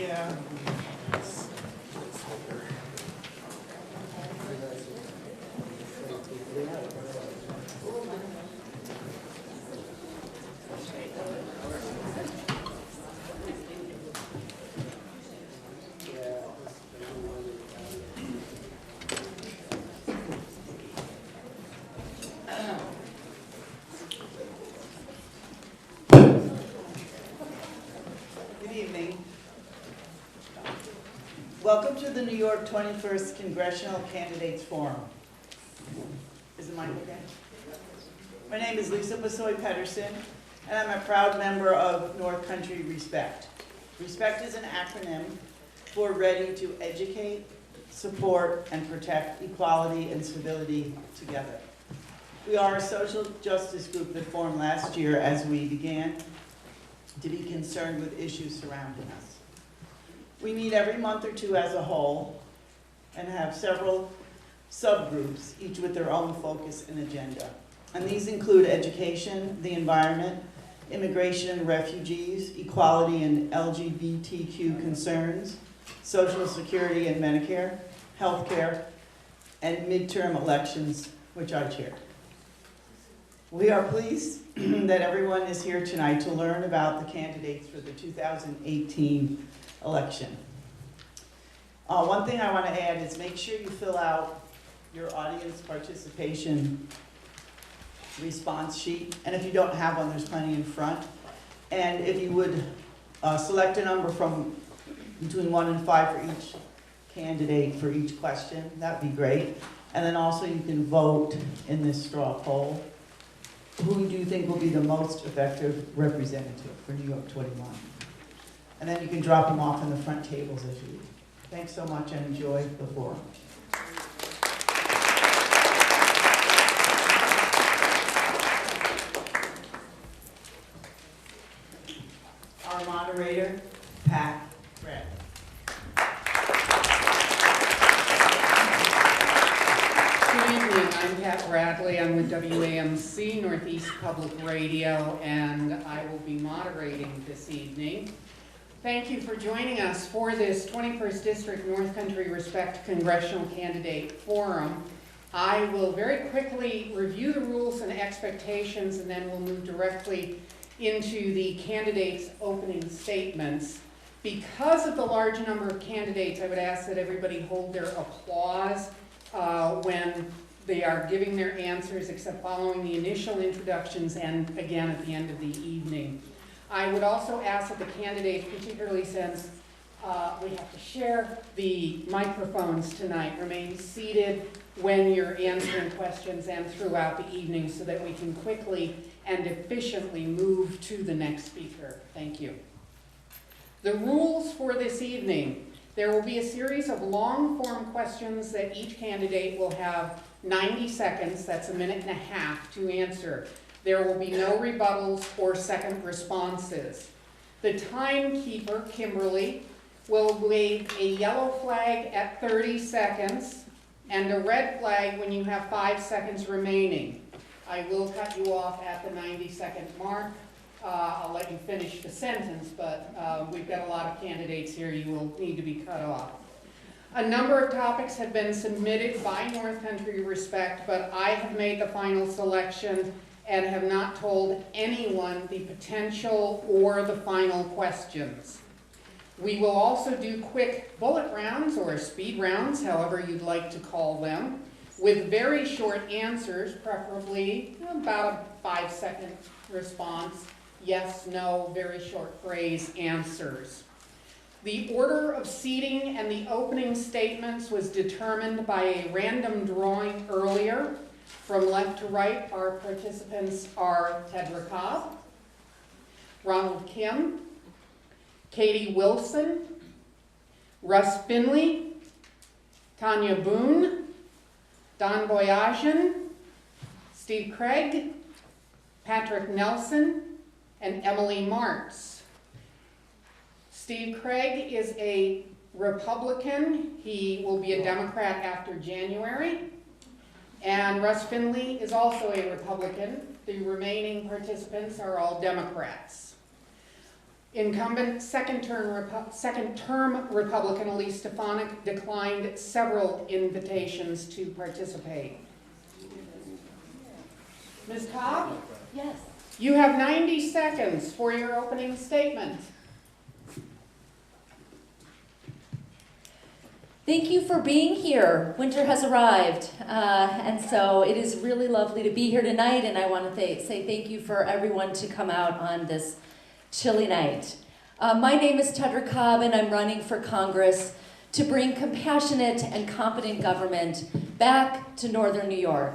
Yeah. Good evening. Welcome to the New York 21st Congressional Candidates Forum. Is the mic okay? My name is Lisa Basoy-Pedersen, and I'm a proud member of North Country Respect. Respect is an acronym for Ready to Educate, Support, and Protect Equality and Civility Together. We are a social justice group that formed last year as we began to be concerned with issues surrounding us. We meet every month or two as a whole and have several subgroups, each with their own focus and agenda. And these include education, the environment, immigration and refugees, equality and LGBTQ concerns, Social Security and Medicare, healthcare, and midterm elections, which I chair. We are pleased that everyone is here tonight to learn about the candidates for the 2018 election. One thing I want to add is make sure you fill out your audience participation response sheet. And if you don't have one, there's plenty in front. And if you would select a number from between 1 and 5 for each candidate for each question, that'd be great. And then also you can vote in this straw poll. Who do you think will be the most effective representative for New York 21? And then you can drop them off in the front tables as you leave. Thanks so much and enjoy the forum. Our moderator, Pat Bradley. Good evening, I'm Pat Bradley. I'm with WAMC, Northeast Public Radio, and I will be moderating this evening. Thank you for joining us for this 21st District North Country Respect Congressional Candidate Forum. I will very quickly review the rules and expectations, and then we'll move directly into the candidates' opening statements. Because of the large number of candidates, I would ask that everybody hold their applause when they are giving their answers, except following the initial introductions and again at the end of the evening. I would also ask that the candidates, particularly since we have to share the microphones tonight, remain seated when you're answering questions and throughout the evening so that we can quickly and efficiently move to the next speaker. Thank you. The rules for this evening. There will be a series of long-form questions that each candidate will have 90 seconds, that's a minute and a half, to answer. There will be no rebuttals or second responses. The timekeeper, Kimberly, will wave a yellow flag at 30 seconds and a red flag when you have 5 seconds remaining. I will cut you off at the 90-second mark. I'll let you finish the sentence, but we've got a lot of candidates here. You will need to be cut off. A number of topics have been submitted by North Country Respect, but I have made the final selection and have not told anyone the potential or the final questions. We will also do quick bullet rounds or speed rounds, however you'd like to call them, with very short answers, preferably about a 5-second response. Yes, no, very short phrase answers. The order of seating and the opening statements was determined by a random drawing earlier. From left to right, our participants are Tedra Cobb, Ronald Kim, Katie Wilson, Russ Finley, Tanya Boone, Don Boyajian, Steve Craig, Patrick Nelson, and Emily Martz. Steve Craig is a Republican. He will be a Democrat after January. And Russ Finley is also a Republican. The remaining participants are all Democrats. Incumbent second-term Republican Elise Stefanik declined several invitations to participate. Ms. Cobb, Yes. you have 90 seconds for your opening statement. Thank you for being here. Winter has arrived, and so it is really lovely to be here tonight, and I want to say thank you for everyone to come out on this chilly night. My name is Tedra Cobb, and I'm running for Congress to bring compassionate and competent government back to Northern New York.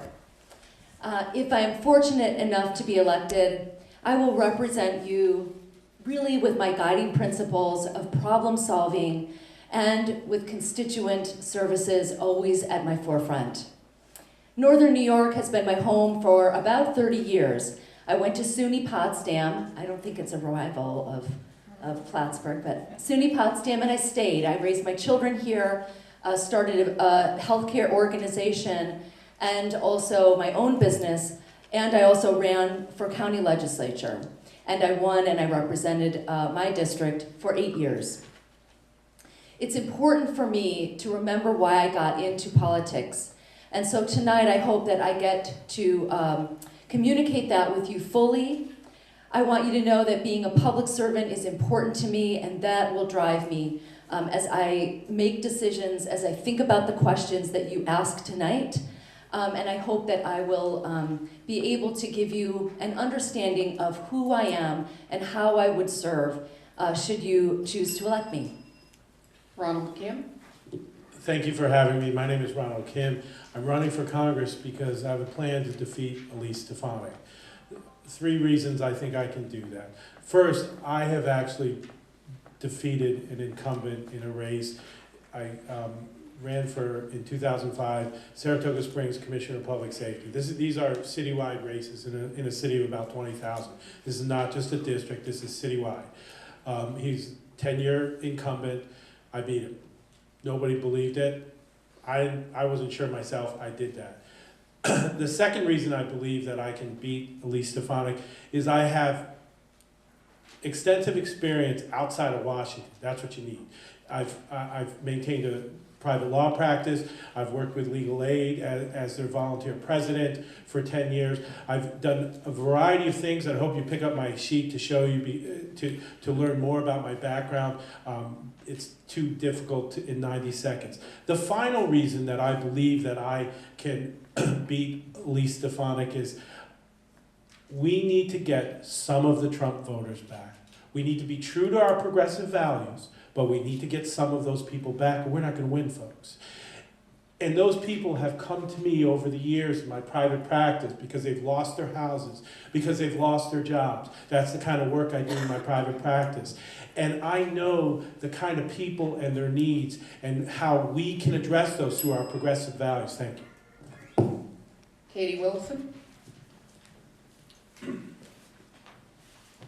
If I am fortunate enough to be elected, I will represent you really with my guiding principles of problem solving and with constituent services always at my forefront. Northern New York has been my home for about 30 years. I went to SUNY Potsdam. I don't think it's a rival of Plattsburgh, but SUNY Potsdam, and I stayed. I raised my children here, started a healthcare organization, and also my own business, and I also ran for county legislature. And I won and I represented my district for 8 years. It's important for me to remember why I got into politics. And so tonight I hope that I get to communicate that with you fully. I want you to know that being a public servant is important to me, and that will drive me as I make decisions, as I think about the questions that you ask tonight. And I hope that I will be able to give you an understanding of who I am and how I would serve should you choose to elect me. Ronald Kim. Thank you for having me. My name is Ronald Kim. I'm running for Congress because I have a plan to defeat Elise Stefanik. 3 reasons I think I can do that. First, I have actually defeated an incumbent in a race. I ran for, in 2005, Saratoga Springs Commissioner of Public Safety. These are citywide races in a city of about 20,000. This is not just a district, this is citywide. He's 10-year incumbent. I beat him. Nobody believed it. I wasn't sure myself. I did that. The second reason I believe that I can beat Elise Stefanik is I have extensive experience outside of Washington. That's what you need. I've maintained a private law practice. I've worked with legal aid as their volunteer president for 10 years. I've done a variety of things. I hope you pick up my sheet to show you, to learn more about my background. It's too difficult in 90 seconds. The final reason that I believe that I can beat Elise Stefanik is we need to get some of the Trump voters back. We need to be true to our progressive values, but we need to get some of those people back, or we're not going to win, folks. And those people have come to me over the years in my private practice because they've lost their houses, because they've lost their jobs. That's the kind of work I do in my private practice. And I know the kind of people and their needs and how we can address those through our progressive values. Thank you. Katie Wilson.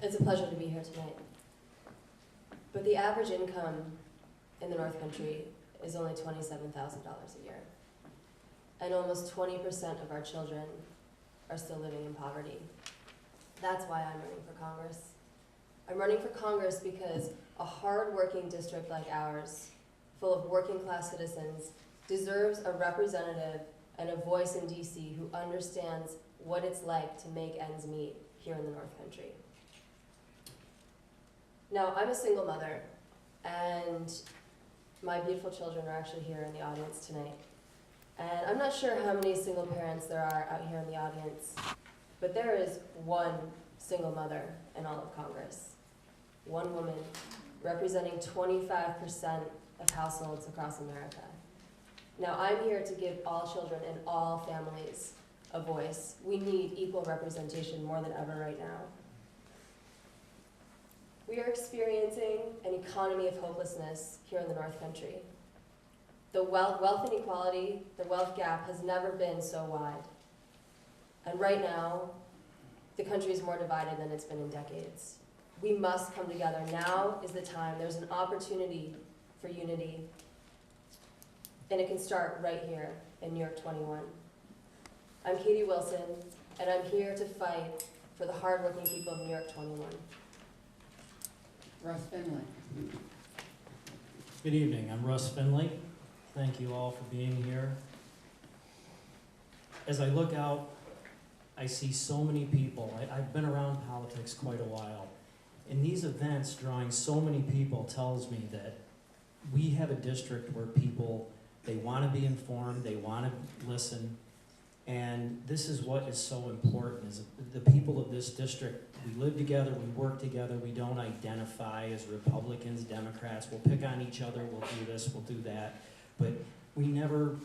It's a pleasure to be here tonight. But the average income in the North Country is only $27,000 a year. And almost 20% of our children are still living in poverty. That's why I'm running for Congress. I'm running for Congress because a hard-working district like ours, full of working-class citizens, deserves a representative and a voice in DC who understands what it's like to make ends meet here in the North Country. Now, I'm a single mother, and my beautiful children are actually here in the audience tonight. And I'm not sure how many single parents there are out here in the audience, but there is one single mother in all of Congress. One woman representing 25% of households across America. Now, I'm here to give all children and all families a voice. We need equal representation more than ever right now. We are experiencing an economy of hopelessness here in the North Country. The wealth inequality, the wealth gap has never been so wide. And right now, the country is more divided than it's been in decades. We must come together. Now is the time. There's an opportunity for unity. And it can start right here in New York 21. I'm Katie Wilson, and I'm here to fight for the hardworking people of New York 21. Russ Finley. Good evening, I'm Russ Finley. Thank you all for being here. As I look out, I see so many people. I've been around politics quite a while. And these events drawing so many people tells me that we have a district where people, they want to be informed, they want to listen. And this is what is so important, is the people of this district, we live together, we work together, we don't identify as Republicans, Democrats, we'll pick on each other, we'll do this, we'll do that. But we never,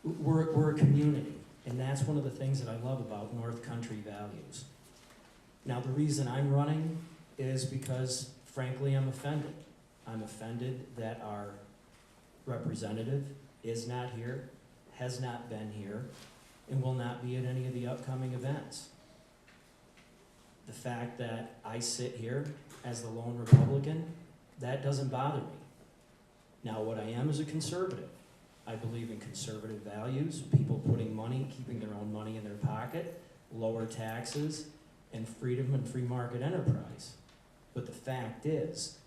we're a community. And that's one of the things that I love about North Country values. Now, the reason I'm running is because, frankly, I'm offended. I'm offended that our representative is not here, has not been here, and will not be at any of the upcoming events. The fact that I sit here as the lone Republican, that doesn't bother me. Now, what I am is a conservative. I believe in conservative values, people putting money, keeping their own money in their pocket, lower taxes, and freedom and free market enterprise. But the fact is,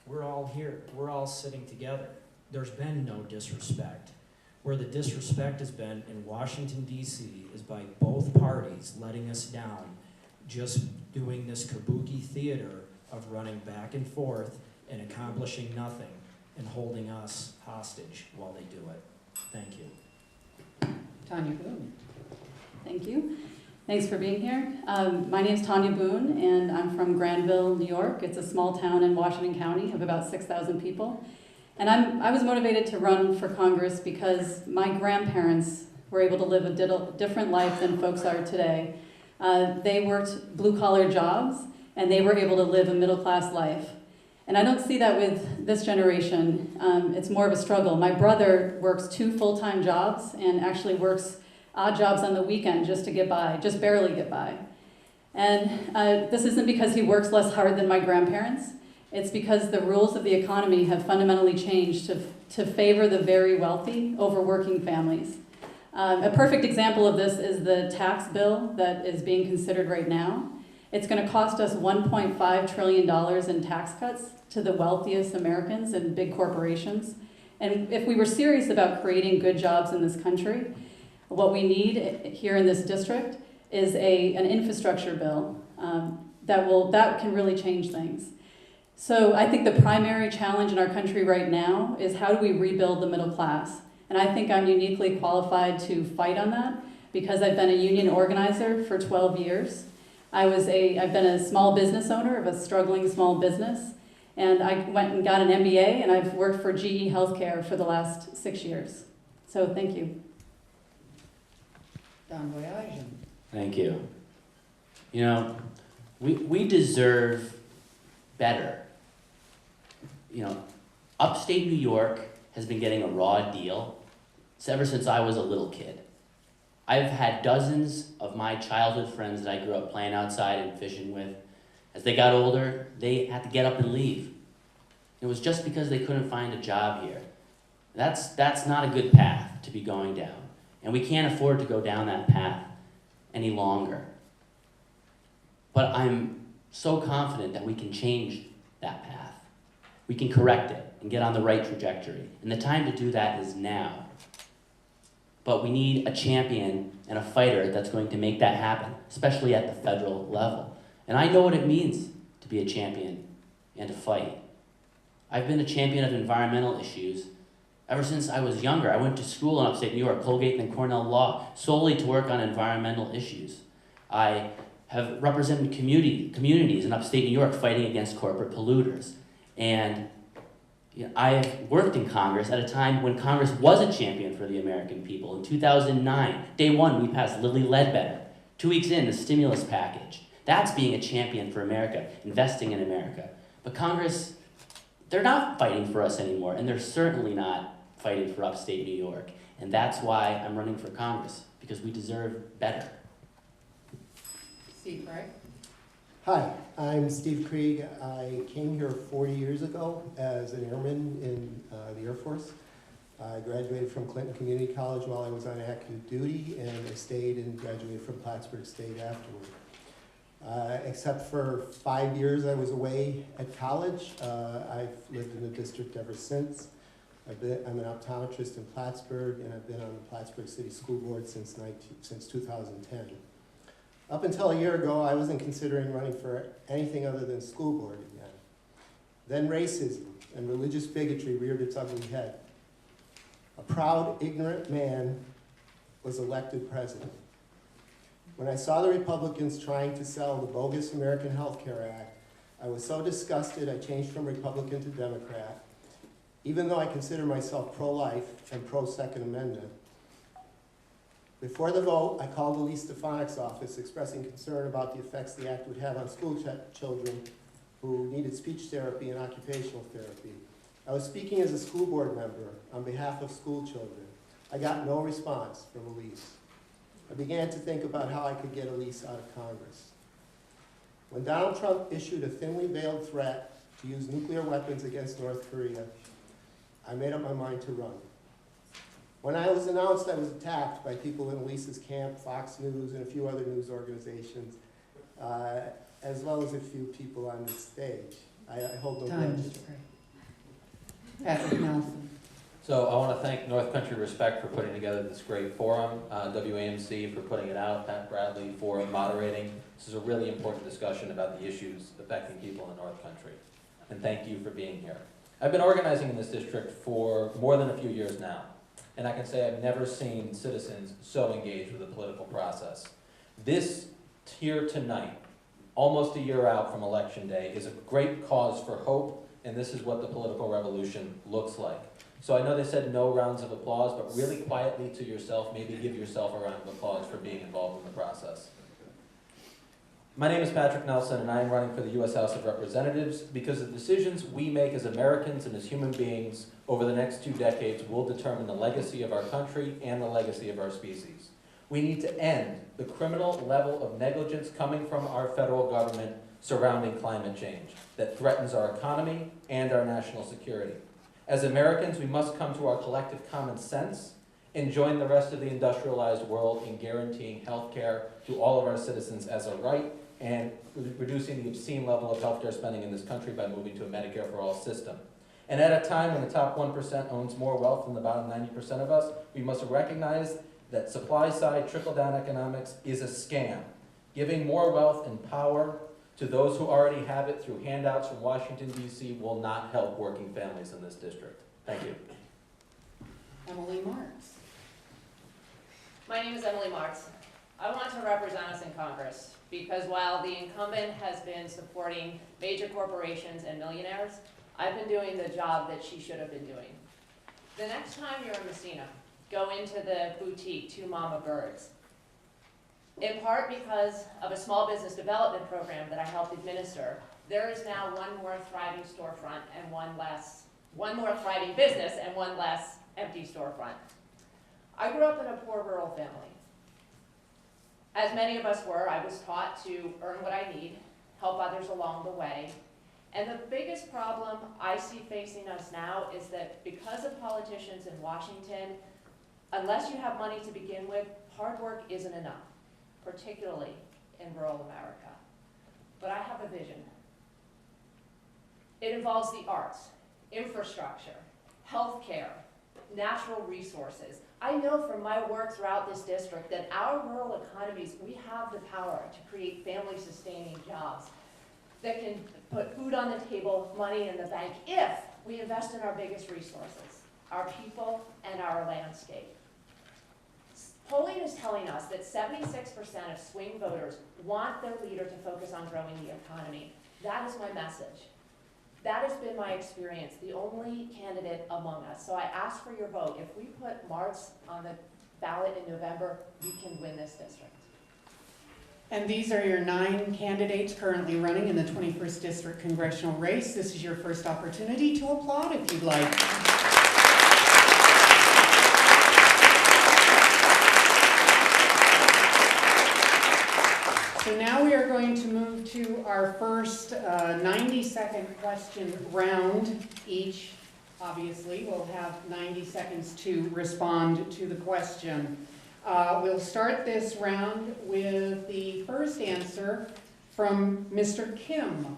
we're all here, we're all sitting together. There's been no disrespect. Where the disrespect has been in Washington, D.C. is by both parties letting us down, just doing this kabuki theater of running back and forth and accomplishing nothing and holding us hostage while they do it. Thank you. Tanya Boone. Thank you. Thanks for being here. My name is Tanya Boone, and I'm from Granville, New York. It's a small town in Washington County of about 6,000 people. And I was motivated to run for Congress because my grandparents were able to live a different life than folks are today. They worked blue-collar jobs, and they were able to live a middle-class life. And I don't see that with this generation. It's more of a struggle. My brother works 2 full-time jobs and actually works odd jobs on the weekend just to get by, just barely get by. And this isn't because he works less hard than my grandparents. It's because the rules of the economy have fundamentally changed to favor the very wealthy over working families. A perfect example of this is the tax bill that is being considered right now. It's going to cost us $1.5 trillion in tax cuts to the wealthiest Americans and big corporations. And if we were serious about creating good jobs in this country, what we need here in this district is an infrastructure bill that can really change things. So I think the primary challenge in our country right now is how do we rebuild the middle class? And I think I'm uniquely qualified to fight on that because I've been a union organizer for 12 years. I've been a small business owner of a struggling small business, and I went and got an MBA, and I've worked for GE Healthcare for the last 6 years. So thank you. Don Boyajian. Thank you. You know, we deserve better. You know, upstate New York has been getting a raw deal ever since I was a little kid. I've had dozens of my childhood friends that I grew up playing outside and fishing with. As they got older, they had to get up and leave. It was just because they couldn't find a job here. That's not a good path to be going down. And we can't afford to go down that path any longer. But I'm so confident that we can change that path. We can correct it and get on the right trajectory. And the time to do that is now. But we need a champion and a fighter that's going to make that happen, especially at the federal level. And I know what it means to be a champion and to fight. I've been a champion of environmental issues ever since I was younger. I went to school in upstate New York, Colgate and Cornell Law, solely to work on environmental issues. I have represented communities in upstate New York fighting against corporate polluters. And I worked in Congress at a time when Congress was a champion for the American people. In 2009, day one, we passed Lilly Ledbetter. 2 weeks in, the stimulus package. That's being a champion for America, investing in America. But Congress, they're not fighting for us anymore, and they're certainly not fighting for upstate New York. And that's why I'm running for Congress, because we deserve better. Steve Craig. Hi, I'm Steve Krieg. I came here 40 years ago as an airman in the Air Force. I graduated from Clinton Community College while I was on active duty, and I stayed and graduated from Plattsburgh State afterward. Except for 5 years I was away at college. I've lived in the district ever since. I'm an optometrist in Plattsburgh, and I've been on the Plattsburgh City School Board since 2010. Up until a year ago, I wasn't considering running for anything other than school board again. Then racism and religious bigotry reared its ugly head. A proud, ignorant man was elected president. When I saw the Republicans trying to sell the bogus American Health Care Act, I was so disgusted I changed from Republican to Democrat. Even though I consider myself pro-life and pro-Second Amendment, before the vote, I called Elise Stefanik's office expressing concern about the effects the act would have on school children who needed speech therapy and occupational therapy. I was speaking as a school board member on behalf of school children. I got no response from Elise. I began to think about how I could get Elise out of Congress. When Donald Trump issued a thinly veiled threat to use nuclear weapons against North Korea, I made up my mind to run. When I was announced, I was attacked by people in Elise's camp, Fox News, and a few other news organizations, as well as a few people on this stage. I hold no grudges. Patrick Nelson. So I want to thank North Country Respect for putting together this great forum, WAMC for putting it out, Pat Bradley for moderating. This is a really important discussion about the issues affecting people in North Country. And thank you for being here. I've been organizing in this district for more than a few years now. And I can say I've never seen citizens so engaged with the political process. This here tonight, almost a year out from Election Day, is a great cause for hope, and this is what the political revolution looks like. So I know they said no rounds of applause, but really quietly to yourself, maybe give yourself a round of applause for being involved in the process. My name is Patrick Nelson, and I am running for the U.S. House of Representatives because the decisions we make as Americans and as human beings over the next 2 decades will determine the legacy of our country and the legacy of our species. We need to end the criminal level of negligence coming from our federal government surrounding climate change that threatens our economy and our national security. As Americans, we must come to our collective common sense and join the rest of the industrialized world in guaranteeing health care to all of our citizens as a right and reducing the obscene level of healthcare spending in this country by moving to a Medicare for all system. And at a time when the top 1% owns more wealth than the bottom 90% of us, we must recognize that supply-side trickle-down economics is a scam. Giving more wealth and power to those who already have it through handouts from Washington, D.C. will not help working families in this district. Thank you. Emily Marks. My name is Emily Marks. I want to represent us in Congress because while the incumbent has been supporting major corporations and millionaires, I've been doing the job that she should have been doing. The next time you're in Messina, go into the boutique, Two Mama Birds. In part because of a small business development program that I helped administer, there is now one more thriving storefront and one more thriving business and one less empty storefront. I grew up in a poor rural family. As many of us were, I was taught to earn what I need, help others along the way. And the biggest problem I see facing us now is that because of politicians in Washington, unless you have money to begin with, hard work isn't enough, particularly in rural America. But I have a vision. It involves the arts, infrastructure, healthcare, natural resources. I know from my work throughout this district that our rural economies, we have the power to create family-sustaining jobs that can put food on the table, money in the bank, if we invest in our biggest resources, our people and our landscape. Polling is telling us that 76% of swing voters want their leader to focus on growing the economy. That is my message. That has been my experience, the only candidate among us. So I ask for your vote. If we put Marks on the ballot in November, we can win this district. And these are your 9 candidates currently running in the 21st District Congressional race. This is your first opportunity to applaud if you'd like. So now we are going to move to our first 90-second question round. Each, obviously, will have 90 seconds to respond to the question. We'll start this round with the first answer From Mr. Kim.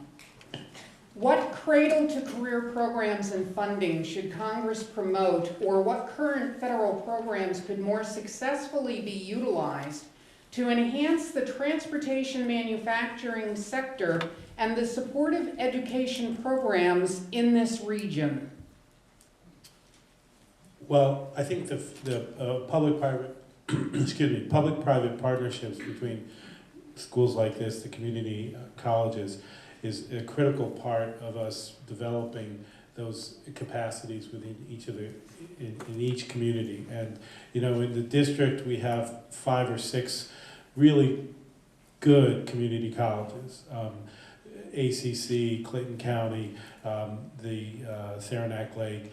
What cradle-to-career programs and funding should Congress promote, or what current federal programs could more successfully be utilized to enhance the transportation manufacturing sector and the supportive education programs in this region? Well, I think the public-private, excuse me, public-private partnerships between schools like this, the community colleges, is a critical part of us developing those capacities within each of in each community. And you know, in the district, we have 5 or 6 really good community colleges. ACC, Clinton County, the Saranac Lake,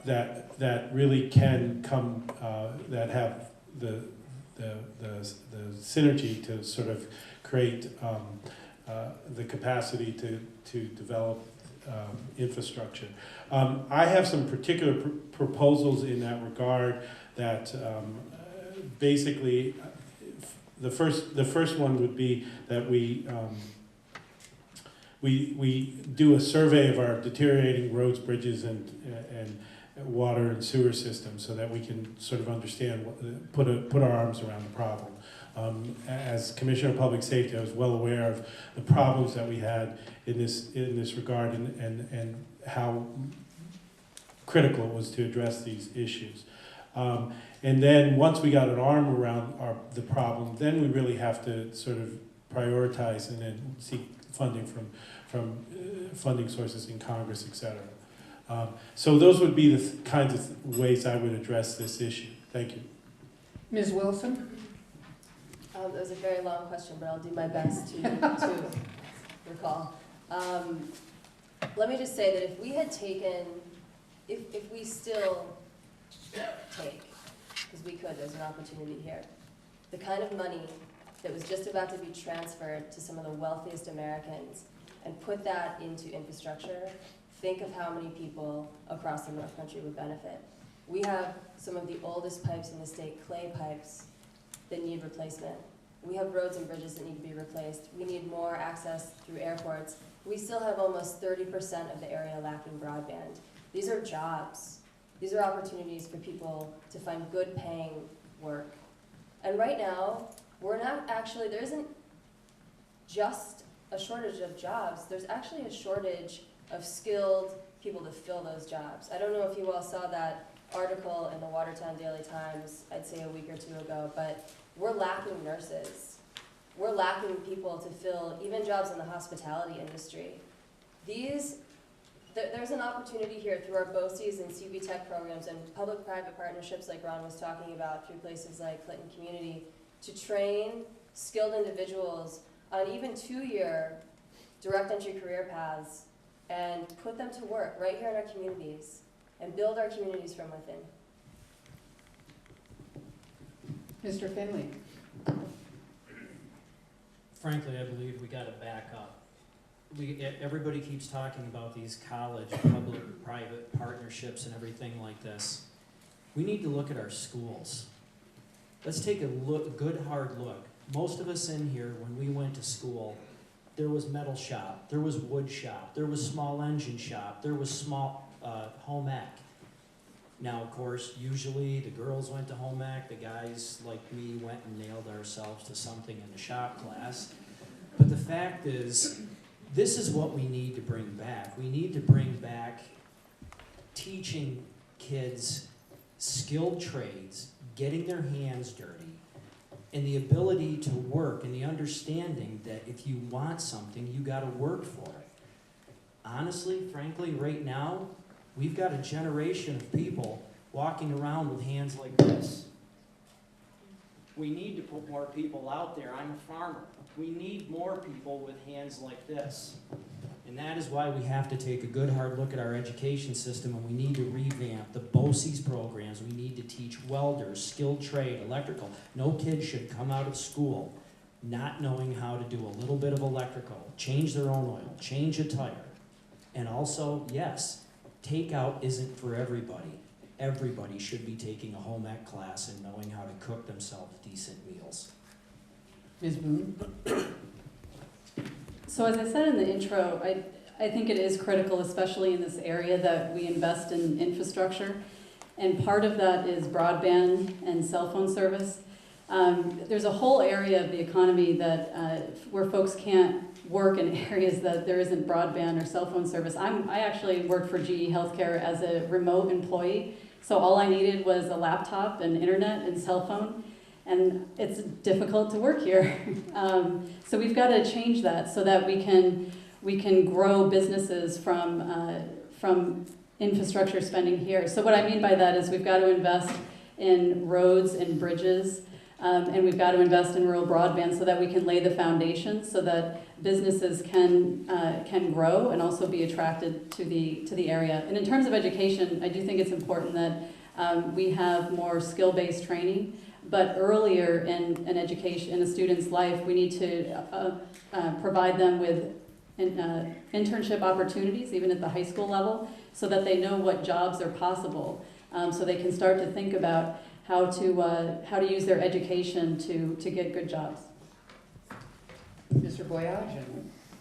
that really can come, that have the synergy to sort of create the capacity to develop infrastructure. I have some particular proposals in that regard that basically the first one would be that we do a survey of our deteriorating roads, bridges, and water and sewer systems, so that we can sort of understand, put our arms around the problem. As Commissioner of Public Safety, I was well aware of the problems that we had in this regard, and how critical it was to address these issues. And then once we got an arm around the problem, then we really have to sort of prioritize and then seek funding from funding sources in Congress, etc. So those would be the kinds of ways I would address this issue. Thank you. Ms. Wilson? That was a very long question, but I'll do my best to recall. Let me just say that if we had taken, if we still take, because we could, there's an opportunity here, the kind of money that was just about to be transferred to some of the wealthiest Americans and put that into infrastructure, think of how many people across the North Country would benefit. We have some of the oldest pipes in the state, clay pipes, that need replacement. We have roads and bridges that need to be replaced. We need more access through airports. We still have almost 30% of the area lacking broadband. These are jobs. These are opportunities for people to find good paying work. And right now, we're not actually, there isn't just a shortage of jobs, there's actually a shortage of skilled people to fill those jobs. I don't know if you all saw that article in the Watertown Daily Times, I'd say a week or 2 ago, but we're lacking nurses. We're lacking people to fill even jobs in the hospitality industry. There's an opportunity here through our BOCES and CB Tech programs and public-private partnerships like Ron was talking about through places like Clinton Community to train skilled individuals on even 2-year direct entry career paths and put them to work right here in our communities and build our communities from within. Mr. Finley? Frankly, I believe we gotta back up. Everybody keeps talking about these college, public-private partnerships and everything like this. We need to look at our schools. Let's take a good hard look. Most of us in here, when we went to school, there was metal shop, there was wood shop, there was small engine shop, there was small home ec. Now, of course, usually the girls went to home ec, the guys like me went and nailed ourselves to something in the shop class. But the fact is, this is what we need to bring back. We need to bring back teaching kids skilled trades, getting their hands dirty, and the ability to work, and the understanding that if you want something, you gotta work for it. Honestly, frankly, right now, we've got a generation of people walking around with hands like this. We need to put more people out there. I'm a farmer. We need more people with hands like this. And that is why we have to take a good hard look at our education system, and we need to revamp the BOCES programs. We need to teach welders, skilled trade, electrical. No kid should come out of school not knowing how to do a little bit of electrical, change their own oil, change a tire. And also, yes, takeout isn't for everybody. Everybody should be taking a home ec class and knowing how to cook themselves decent meals. Ms. Boone? So as I said in the intro, I think it is critical, especially in this area, that we invest in infrastructure. And part of that is broadband and cell phone service. There's a whole area of the economy that where folks can't work in areas that there isn't broadband or cell phone service. I actually worked for GE Healthcare as a remote employee, so all I needed was a laptop and internet and cell phone, and it's difficult to work here. So we've got to change that so that we can grow businesses from infrastructure spending here. So what I mean by that is we've got to invest in roads and bridges, and we've got to invest in rural broadband so that we can lay the foundation so that businesses can grow and also be attracted to the area. And in terms of education, I do think it's important that we have more skill-based training. But earlier in an education, in a student's life, we need to provide them with internship opportunities, even at the high school level, so that they know what jobs are possible, so they can start to think about how to use their education to get good jobs. Mr. Boyage?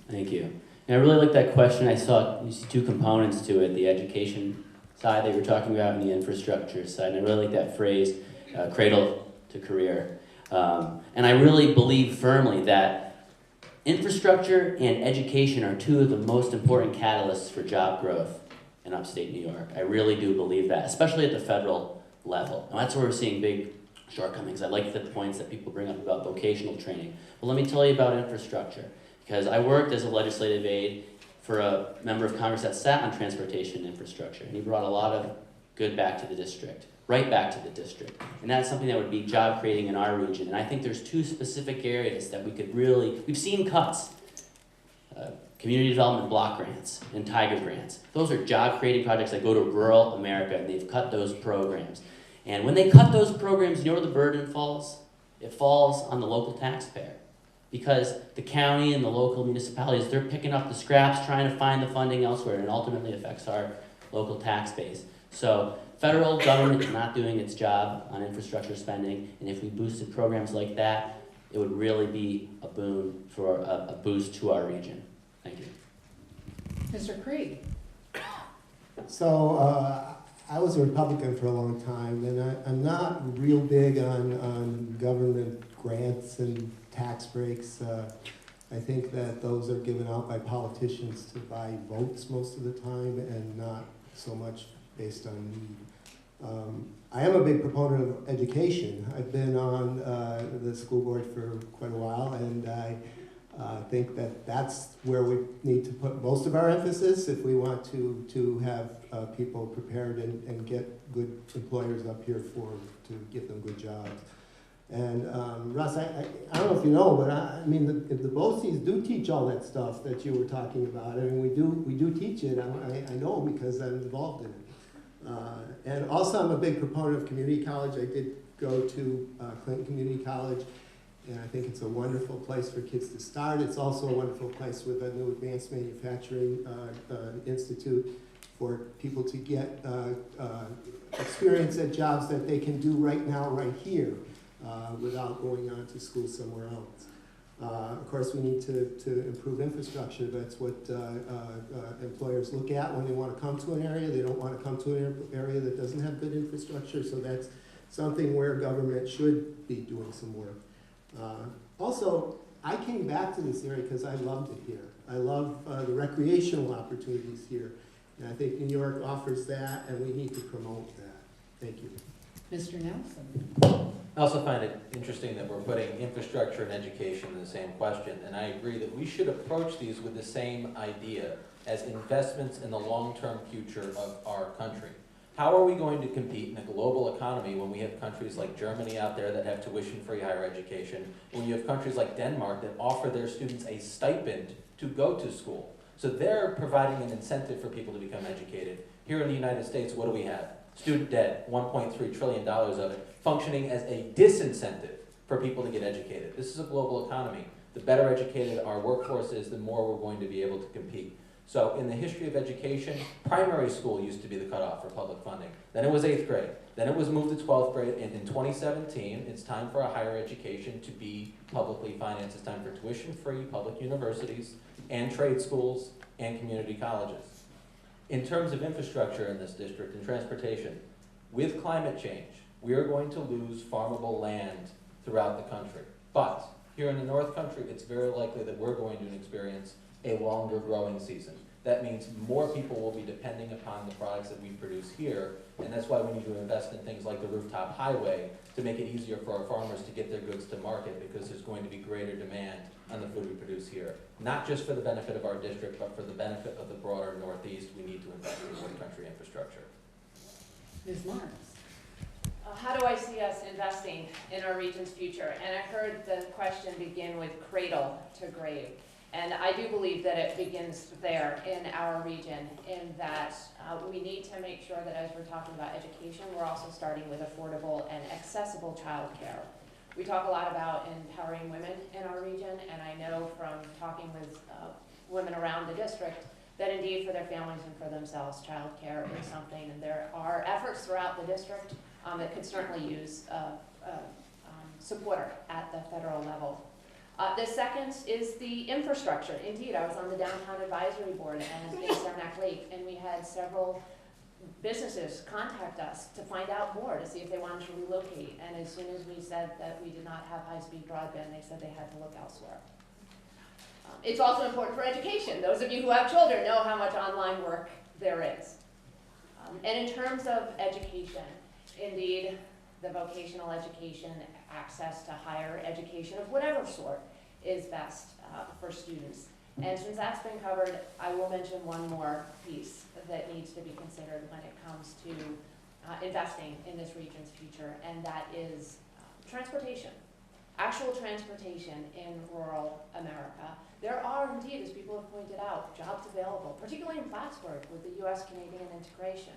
Thank you. And I really like that question. I saw you see two components to it, the education side that you were talking about and the infrastructure side. And I really like that phrase, cradle to career. And I really believe firmly that infrastructure and education are two of the most important catalysts for job growth in upstate New York. I really do believe that, especially at the federal level. And that's where we're seeing big shortcomings. I like the points that people bring up about vocational training. But let me tell you about infrastructure, because I worked as a legislative aide for a member of Congress that sat on transportation infrastructure, and he brought a lot of good back to the district, right back to the district. And that's something that would be job creating in our region. And I think there's two specific areas that we could really, we've seen cuts. Community development block grants and Tiger grants. Those are job creating projects that go to rural America, and they've cut those programs. And when they cut those programs, you know where the burden falls? It falls on the local taxpayer. Because the county and the local municipalities, they're picking up the scraps, trying to find the funding elsewhere, and it ultimately affects our local tax base. So federal government is not doing its job on infrastructure spending, and if we boosted programs like that, it would really be a boon for a boost to our region. Thank you. Mr. Krieg? So I was a Republican for a long time, and I'm not real big on government grants and tax breaks. I think that those are given out by politicians to buy votes most of the time and not so much based on need. I am a big proponent of education. I've been on the school board for quite a while, and I think that that's where we need to put most of our emphasis if we want to have people prepared and get good employers up here to give them good jobs. And Russ, I don't know if you know, but I mean the BOCES do teach all that stuff that you were talking about. I mean we do teach it. I know because I'm involved in it. And also I'm a big proponent of community college. I did go to Clinton Community College. And I think it's a wonderful place for kids to start. It's also a wonderful place with a new advanced manufacturing institute for people to get experience at jobs that they can do right now, right here, without going on to school somewhere else. Of course, we need to improve infrastructure. That's what employers look at when they want to come to an area. They don't want to come to an area that doesn't have good infrastructure, so that's something where government should be doing some work. Also, I came back to this area because I loved it here. I love the recreational opportunities here. And I think New York offers that, and we need to promote that. Thank you. Mr. Nelson? I also find it interesting that we're putting infrastructure and education in the same question, and I agree that we should approach these with the same idea as investments in the long-term future of our country. How are we going to compete in a global economy when we have countries like Germany out there that have tuition-free higher education, when you have countries like Denmark that offer their students a stipend to go to school? So they're providing an incentive for people to become educated. Here in the United States, what do we have? Student debt, $1.3 trillion of it, functioning as a disincentive for people to get educated. This is a global economy. The better educated our workforce is, the more we're going to be able to compete. So in the history of education, primary school used to be the cutoff for public funding. Then it was 8th grade. Then it was moved to 12th grade, and in 2017, it's time for a higher education to be publicly financed. It's time for tuition-free public universities and trade schools and community colleges. In terms of infrastructure in this district and transportation, with climate change, we are going to lose farmable land throughout the country. But here in the North Country, it's very likely that we're going to experience a longer growing season. That means more people will be depending upon the products that we produce here, and that's why we need to invest in things like the rooftop highway to make it easier for our farmers to get their goods to market, because there's going to be greater demand on the food we produce here. Not just for the benefit of our district, but for the benefit of the broader Northeast, we need to invest in North Country infrastructure. Ms. Marks? How do I see us investing in our region's future? And I heard the question begin with cradle to grave. And I do believe that it begins there in our region, in that we need to make sure that as we're talking about education, we're also starting with affordable and accessible childcare. We talk a lot about empowering women in our region, and I know from talking with women around the district that indeed for their families and for themselves, childcare is something, and there are efforts throughout the district that could certainly use supporter at the federal level. The second is the infrastructure. Indeed, I was on the Downtown Advisory Board and in Saranac Lake, and we had several businesses contact us to find out more, to see if they wanted to relocate. And as soon as we said that we did not have high-speed broadband, they said they had to look elsewhere. It's also important for education. Those of you who have children know how much online work there is. And in terms of education, indeed, the vocational education, access to higher education of whatever sort is best for students. And since that's been covered, I will mention one more piece that needs to be considered when it comes to investing in this region's future, and that is transportation. Actual transportation in rural America. There are indeed, as people have pointed out, jobs available, particularly in Plattsburgh with the US-Canadian integration.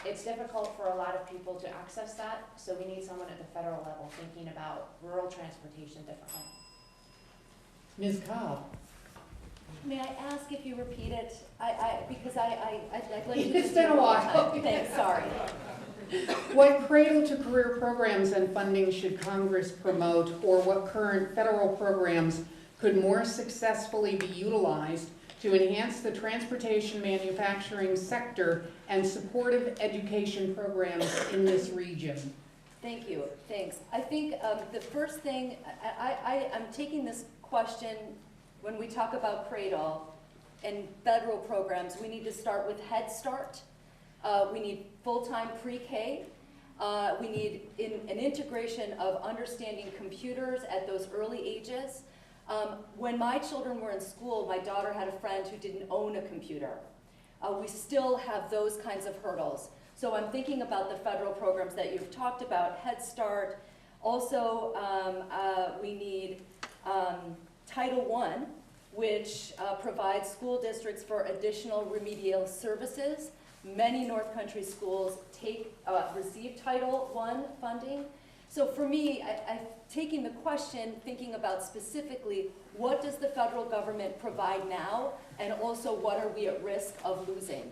It's difficult for a lot of people to access that, so we need someone at the federal level thinking about rural transportation differently. Ms. Cobb? May I ask if you repeat it? Because I'd like to. It's been a while. Thanks, sorry. What cradle-to-career programs and funding should Congress promote, or what current federal programs could more successfully be utilized to enhance the transportation manufacturing sector and supportive education programs in this region? Thank you, thanks. I think the first thing, I'm taking this question, when we talk about Cradle and federal programs, we need to start with Head Start. We need full-time pre-K. We need an integration of understanding computers at those early ages. When my children were in school, my daughter had a friend who didn't own a computer. We still have those kinds of hurdles. So I'm thinking about the federal programs that you've talked about, Head Start. Also, we need Title I, which provides school districts for additional remedial services. Many North Country schools receive Title I funding. So for me, I'm taking the question, thinking about specifically, what does the federal government provide now, and also what are we at risk of losing?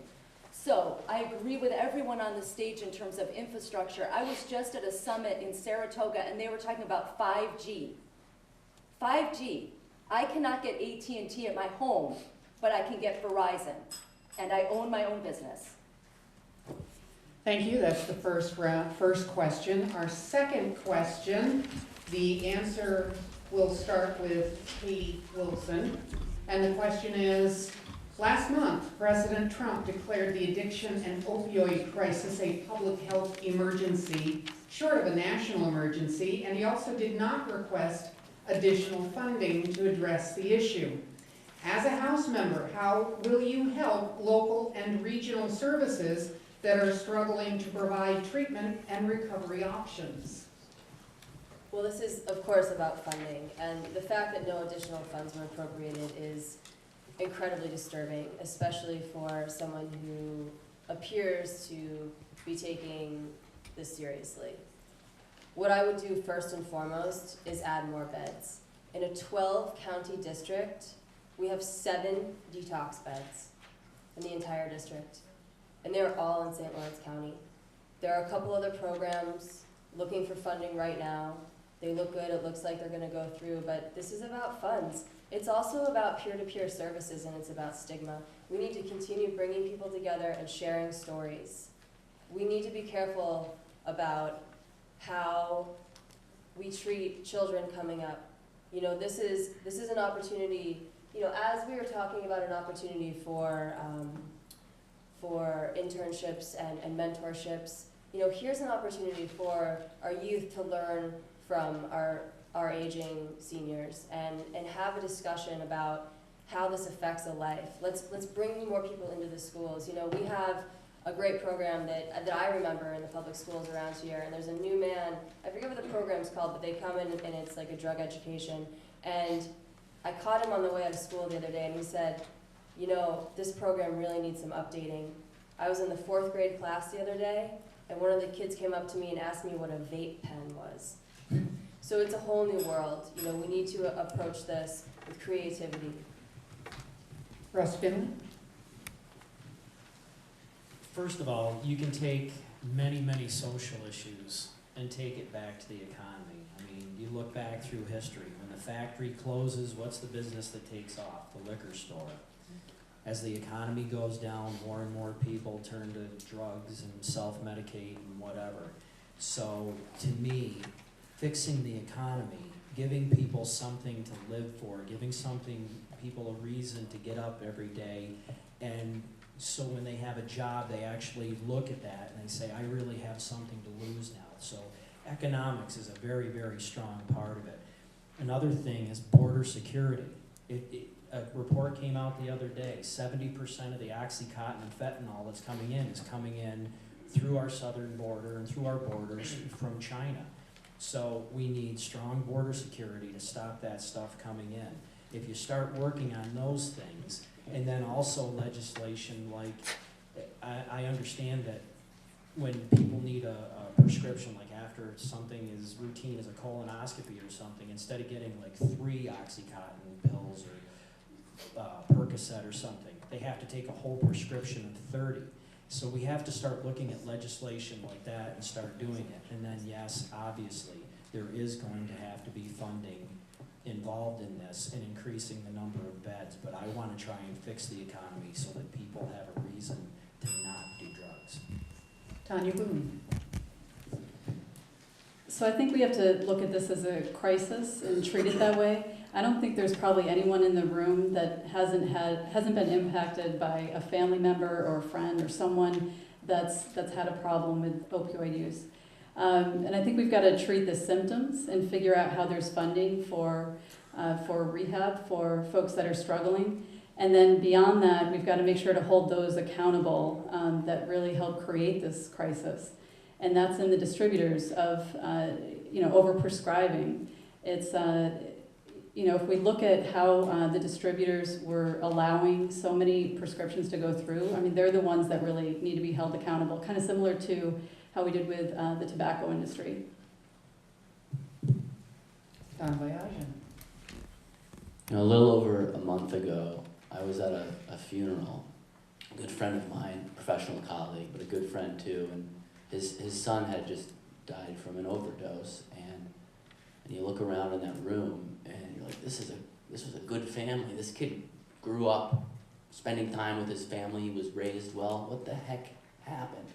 So I agree with everyone on the stage in terms of infrastructure. I was just at a summit in Saratoga, and they were talking about 5G. 5G. I cannot get AT&T at my home, but I can get Verizon, and I own my own business. Thank you. That's the first question. Our second question, the answer will start with Katie Wilson. And the question is, last month, President Trump declared the addiction and opioid crisis a public health emergency, short of a national emergency, and he also did not request additional funding to address the issue. As a House member, how will you help local and regional services that are struggling to provide treatment and recovery options? Well, this is, of course, about funding, and the fact that no additional funds were appropriated is incredibly disturbing, especially for someone who appears to be taking this seriously. What I would do first and foremost is add more beds. In a 12-county district We have 7 detox beds in the entire district, and they're all in St. Lawrence County. There are a couple other programs looking for funding right now. They look good, it looks like they're gonna go through, but this is about funds. It's also about peer-to-peer services, and it's about stigma. We need to continue bringing people together and sharing stories. We need to be careful about how we treat children coming up. You know, this is an opportunity, you know, as we were talking about an opportunity for internships and mentorships, you know, here's an opportunity for our youth to learn from our aging seniors and have a discussion about how this affects a life. Let's bring more people into the schools. You know, we have a great program that I remember in the public schools around here, and there's a new man, I forget what the program's called, but they come in and it's like a drug education. And I caught him on the way out of school the other day, and he said, you know, this program really needs some updating. I was in the 4th grade class the other day, and one of the kids came up to me and asked me what a vape pen was. So it's a whole new world. You know, we need to approach this with creativity. Russ Finley? First of all, you can take many, many social issues and take it back to the economy. I mean, you look back through history. When the factory closes, what's the business that takes off? The liquor store. As the economy goes down, more and more people turn to drugs and self-medicate and whatever. So, to me, fixing the economy, giving people something to live for, giving people a reason to get up every day, and so when they have a job, they actually look at that and they say, I really have something to lose now. So economics is a very, very strong part of it. Another thing is border security. A report came out the other day, 70% of the Oxycontin and fentanyl that's coming in is coming in through our southern border and through our borders from China. So we need strong border security to stop that stuff coming in. If you start working on those things, and then also legislation like, I understand that when people need a prescription, like after something as routine as a colonoscopy or something, instead of getting like 3 Oxycontin pills or Percocet or something, they have to take a whole prescription of 30. So we have to start looking at legislation like that and start doing it. And then yes, obviously, there is going to have to be funding involved in this and increasing the number of beds, but I want to try and fix the economy so that people have a reason to not do drugs. Tanya Boone? So I think we have to look at this as a crisis and treat it that way. I don't think there's probably anyone in the room that hasn't been impacted by a family member or a friend or someone that's had a problem with opioid use. And I think we've got to treat the symptoms and figure out how there's funding for rehab for folks that are struggling. And then beyond that, we've got to make sure to hold those accountable that really help create this crisis. And that's in the distributors of, overprescribing. It's, if we look at how the distributors were allowing so many prescriptions to go through, I mean, they're the ones that really need to be held accountable, kind of similar to how we did with the tobacco industry. Don Boyajian? A little over a month ago, I was at a funeral. A good friend of mine, professional colleague, but a good friend too, and his son had just died from an overdose, and you look around in that room, and you're like, this was a good family. This kid grew up spending time with his family. He was raised well. What the heck happened?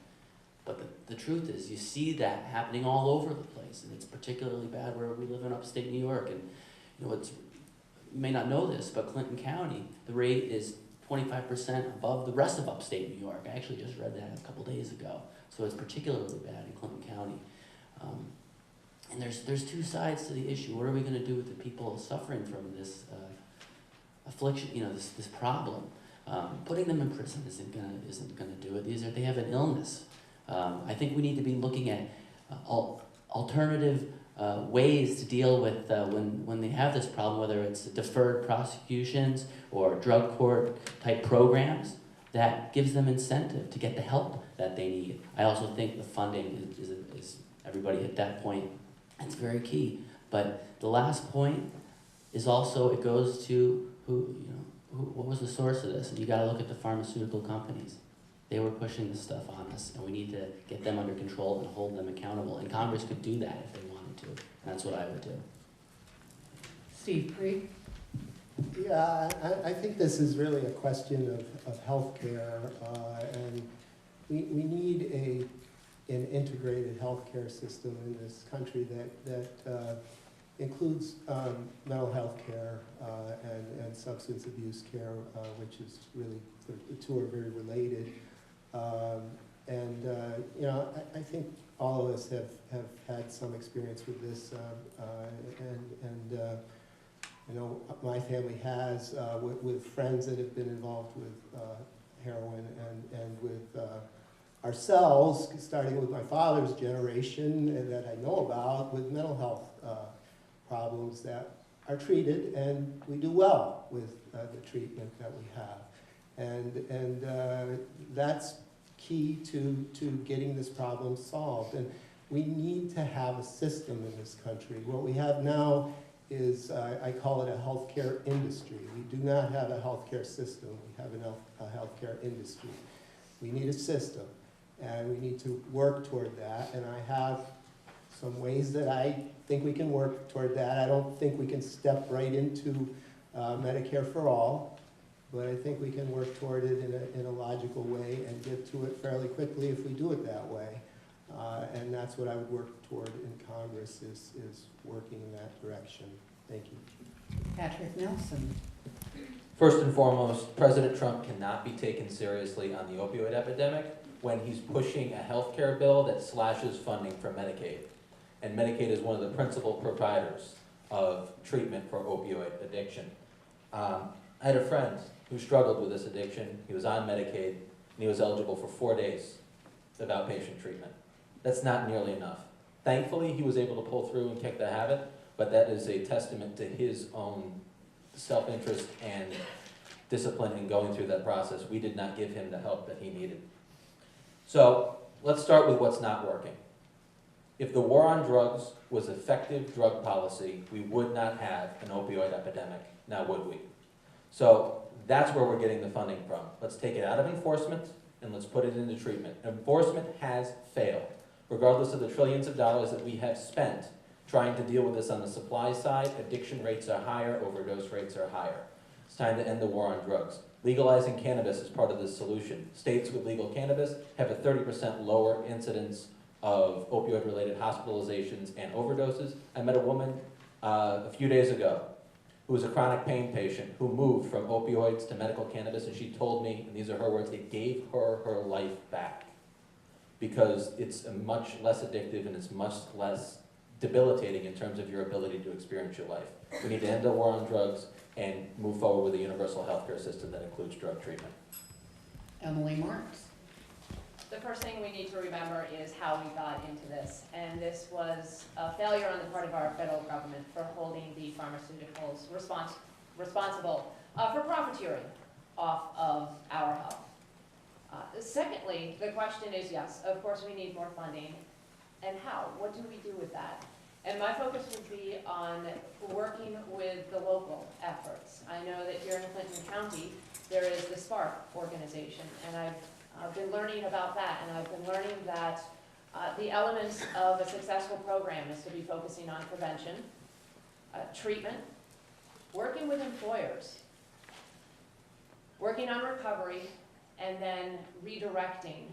But the truth is, you see that happening all over the place, and it's particularly bad where we live in upstate New York. And you may not know this, but Clinton County, the rate is 25% above the rest of upstate New York. I actually just read that a couple days ago. So it's particularly bad in Clinton County. And there's 2 sides to the issue. What are we going to do with the people suffering from this affliction? This problem. Putting them in prison isn't going to do it. They have an illness. I think we need to be looking at alternative ways to deal with when they have this problem, whether it's deferred prosecutions or drug court type programs that gives them incentive to get the help that they need. I also think the funding is everybody hit that point. It's very key. But the last point is also, it goes to what was the source of this? And you gotta look at the pharmaceutical companies. They were pushing this stuff on us, and we need to get them under control and hold them accountable. And Congress could do that if they wanted to, and that's what I would do. Steve Creed? Yeah, I think this is really a question of healthcare, and we need an integrated healthcare system in this country that includes mental health care and substance abuse care, which is really, the two are very related. You know, I think all of us have had some experience with this, you know, my family has with friends that have been involved with heroin and with ourselves, starting with my father's generation that I know about, with mental health problems that are treated, and we do well with the treatment that we have. And that's key to getting this problem solved. And we need to have a system in this country. What we have now is, I call it a healthcare industry. We do not have a healthcare system. We have a healthcare industry. We need a system, and we need to work toward that. And I have some ways that I think we can work toward that. I don't think we can step right into Medicare for all, but I think we can work toward it in a logical way and get to it fairly quickly if we do it that way. And that's what I would work toward in Congress, is working in that direction. Thank you. Patrick Nelson? First and foremost, President Trump cannot be taken seriously on the opioid epidemic when he's pushing a health care bill that slashes funding for Medicaid. And Medicaid is one of the principal providers of treatment for opioid addiction. I had a friend who struggled with this addiction. He was on Medicaid, and he was eligible for 4 days of outpatient treatment. That's not nearly enough. Thankfully, he was able to pull through and kick the habit, but that is a testament to his own self-interest and discipline in going through that process. We did not give him the help that he needed. So let's start with what's not working. If the war on drugs was effective drug policy, we would not have an opioid epidemic, now would we? So that's where we're getting the funding from. Let's take it out of enforcement and let's put it into treatment. Enforcement has failed. Regardless of the trillions of dollars that we have spent trying to deal with this on the supply side, addiction rates are higher, overdose rates are higher. It's time to end the war on drugs. Legalizing cannabis is part of this solution. States with legal cannabis have a 30% lower incidence of opioid-related hospitalizations and overdoses. I met a woman a few days ago who was a chronic pain patient who moved from opioids to medical cannabis, and she told me, and these are her words, it gave her her life back because it's much less addictive and it's much less debilitating in terms of your ability to experience your life. We need to end the war on drugs and move forward with a universal healthcare system that includes drug treatment. Emily Marks? The first thing we need to remember is how we got into this, and this was a failure on the part of our federal government for holding the pharmaceuticals responsible for profiteering off of our health. Secondly, the question is, yes, of course we need more funding, and how? What do we do with that? And my focus would be on working with the local efforts. I know that here in Clinton County, there is the SPARK organization, and I've been learning about that, and I've been learning that the elements of a successful program is to be focusing on prevention, treatment, working with employers, working on recovery, and then redirecting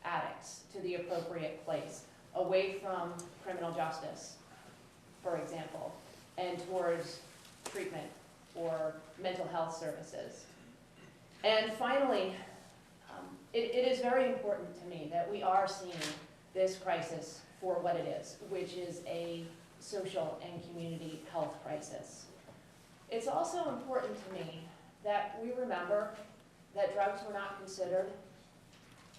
addicts to the appropriate place, away from criminal justice, for example, and towards treatment or mental health services. And finally, it is very important to me that we are seeing this crisis for what it is, which is a social and community health crisis. It's also important to me that we remember that drugs were not considered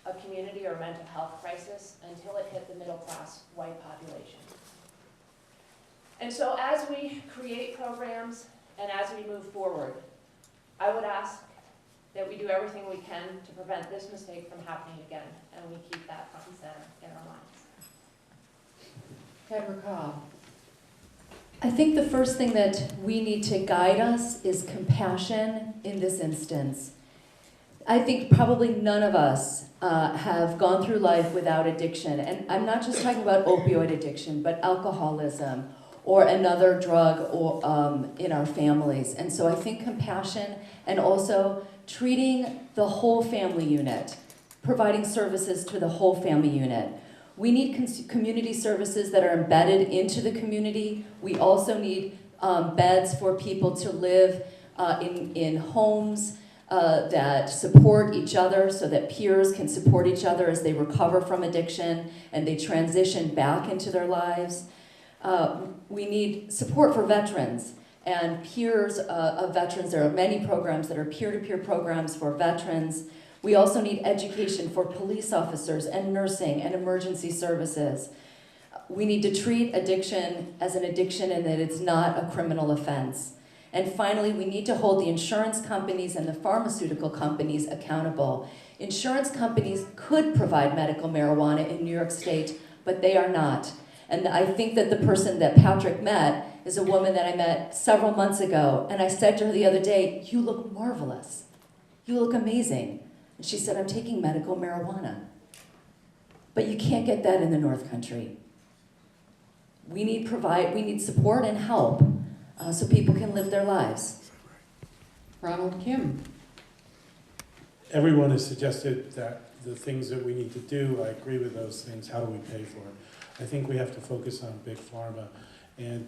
a community or mental health crisis until it hit the middle-class white population. And so as we create programs and as we move forward, I would ask that we do everything we can to prevent this mistake from happening again, and we keep that front and center in our minds. Deborah Cobb? I think the first thing that we need to guide us is compassion in this instance. I think probably none of us have gone through life without addiction. And I'm not just talking about opioid addiction, but alcoholism or another drug or, in our families. And so I think compassion and also treating the whole family unit, providing services to the whole family unit. We need community services that are embedded into the community. We also need beds for people to live in homes that support each other so that peers can support each other as they recover from addiction and they transition back into their lives. We need support for veterans and peers of veterans. There are many programs that are peer-to-peer programs for veterans. We also need education for police officers and nursing and emergency services. We need to treat addiction as an addiction and that it's not a criminal offense. And finally, we need to hold the insurance companies and the pharmaceutical companies accountable. Insurance companies could provide medical marijuana in New York State, but they are not. And I think that the person that Patrick met is a woman that I met several months ago, and I said to her the other day, "You look marvelous. You look amazing." And she said, "I'm taking medical marijuana." But you can't get that in the North Country. We need support and help so people can live their lives. Ronald Kim. Everyone has suggested that the things that we need to do, I agree with those things. How do we pay for it? I think we have to focus on big pharma. And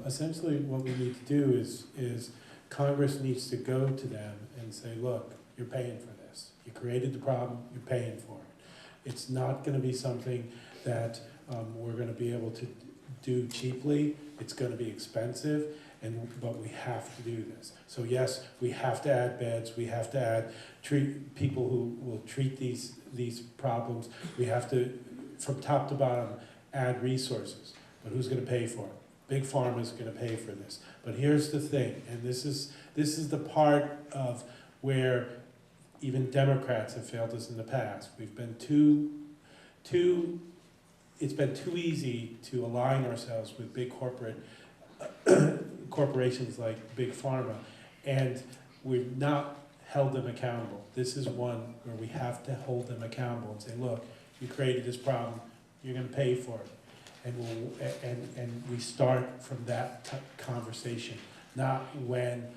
essentially what we need to do is Congress needs to go to them and say, look, you're paying for this. You created the problem, you're paying for it. It's not going to be something that we're going to be able to do cheaply. It's going to be expensive, but we have to do this. So yes, we have to add beds. We have to treat people who will treat these problems. We have to, from top to bottom, add resources. But who's going to pay for it? Big Pharma is going to pay for this. But here's the thing, and this is the part of where even Democrats have failed us in the past. We've been it's been too easy to align ourselves with big corporations like Big Pharma, and we've not held them accountable. This is one where we have to hold them accountable and say, look, you created this problem, you're going to pay for it. And we start from that conversation, not when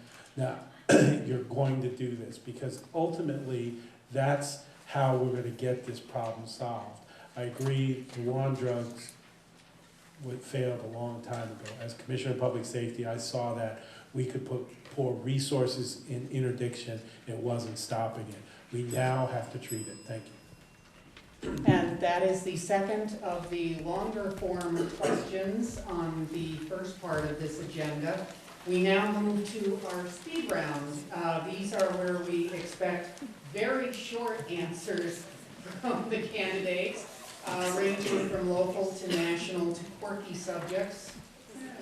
you're going to do this, because ultimately that's how we're going to get this problem solved. I agree, the war on drugs failed a long time ago. As Commissioner of Public Safety, I saw that we could pour resources in interdiction. It wasn't stopping it. We now have to treat it. Thank you. And that is the second of the longer form questions on the first part of this agenda. We now move to our speed rounds. These are where we expect very short answers from the candidates, ranging from local to national to quirky subjects.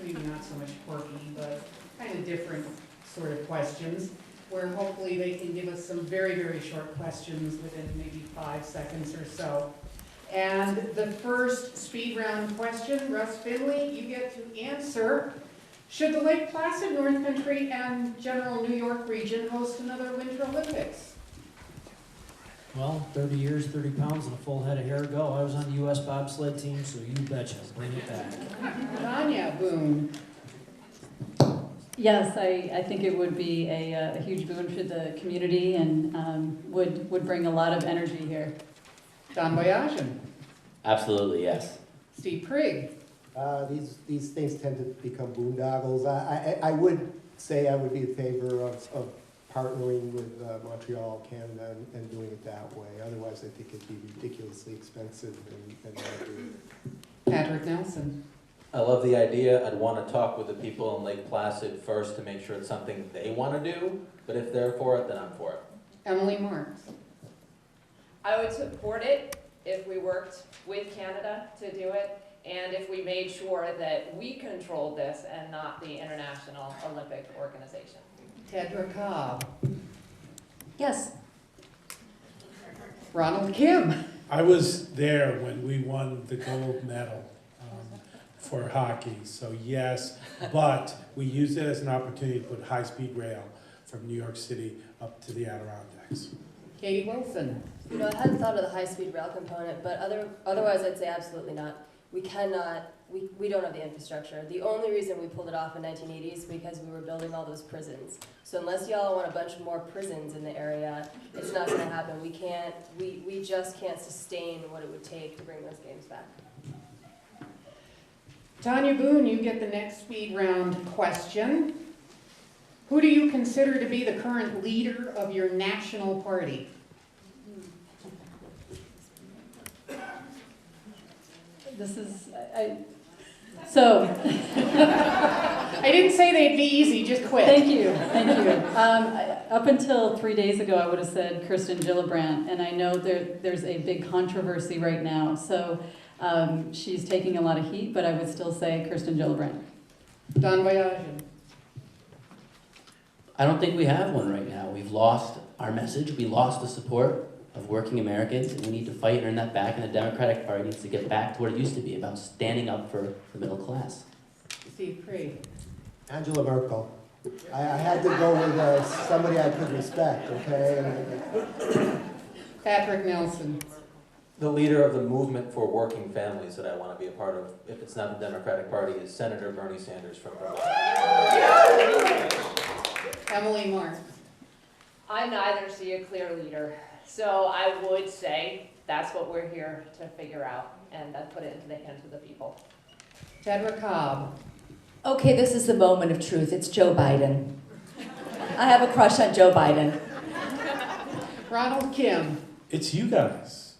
Maybe not so much quirky, but kind of different sort of questions, where hopefully they can give us some very, very short questions within maybe 5 seconds or so. And the first speed round question, Russ Finley, you get to answer. Should the Lake Placid, North Country, and general New York region host another Winter Olympics? Well, 30 years, 30 pounds, and a full head of hair ago. I was on the U.S. bobsled team, so you betcha. Bring it back. Tanya Boone. Yes, I think it would be a huge boon for the community and would bring a lot of energy here. Don Boyajian. Absolutely, yes. Steve Prigg. These things tend to become boondoggles. I would say I would be in favor of partnering with Montreal, Canada, and doing it that way. Otherwise, I think it'd be ridiculously expensive and not do it. Patrick Nelson. I love the idea. I'd want to talk with the people in Lake Placid first to make sure it's something they want to do, but if they're for it, then I'm for it. Emily Marks. I would support it if we worked with Canada to do it, and if we made sure that we controlled this and not the International Olympic Organization. Tedra Cobb. Yes. Ronald Kim. I was there when we won the gold medal for hockey, so yes, but we use it as an opportunity to put high-speed rail from New York City up to the Adirondacks. Katie Wilson. You know, I hadn't thought of the high-speed rail component, but otherwise I'd say absolutely not. We cannot, we don't have the infrastructure. The only reason we pulled it off in 1980 is because we were building all those prisons. So unless y'all want a bunch more prisons in the area, it's not gonna happen. We just can't sustain what it would take to bring those games back. Tanya Boone, you get the next speed round question. Who do you consider to be the current leader of your national party? This is, I didn't say they'd be easy, just quit. Thank you, thank you. Up until 3 days ago, I would have said Kirsten Gillibrand, and I know there's a big controversy right now, so she's taking a lot of heat, but I would still say Kirsten Gillibrand. Don Boyajian. I don't think we have one right now. We've lost our message. We lost the support of working Americans, and we need to fight and earn that back, and the Democratic Party needs to get back to what it used to be, about standing up for the middle class. Steve Craig. Angela Merkel. I had to go with somebody I could respect, okay? Patrick Nelson. The leader of the movement for working families that I want to be a part of, if it's not the Democratic Party, is Senator Bernie Sanders from Vermont. Emily Marks. I neither see a clear leader, so I would say that's what we're here to figure out, and put it into the hands of the people. Deborah Cobb. Okay, this is the moment of truth. It's Joe Biden. I have a crush on Joe Biden. Ronald Kim. It's you guys.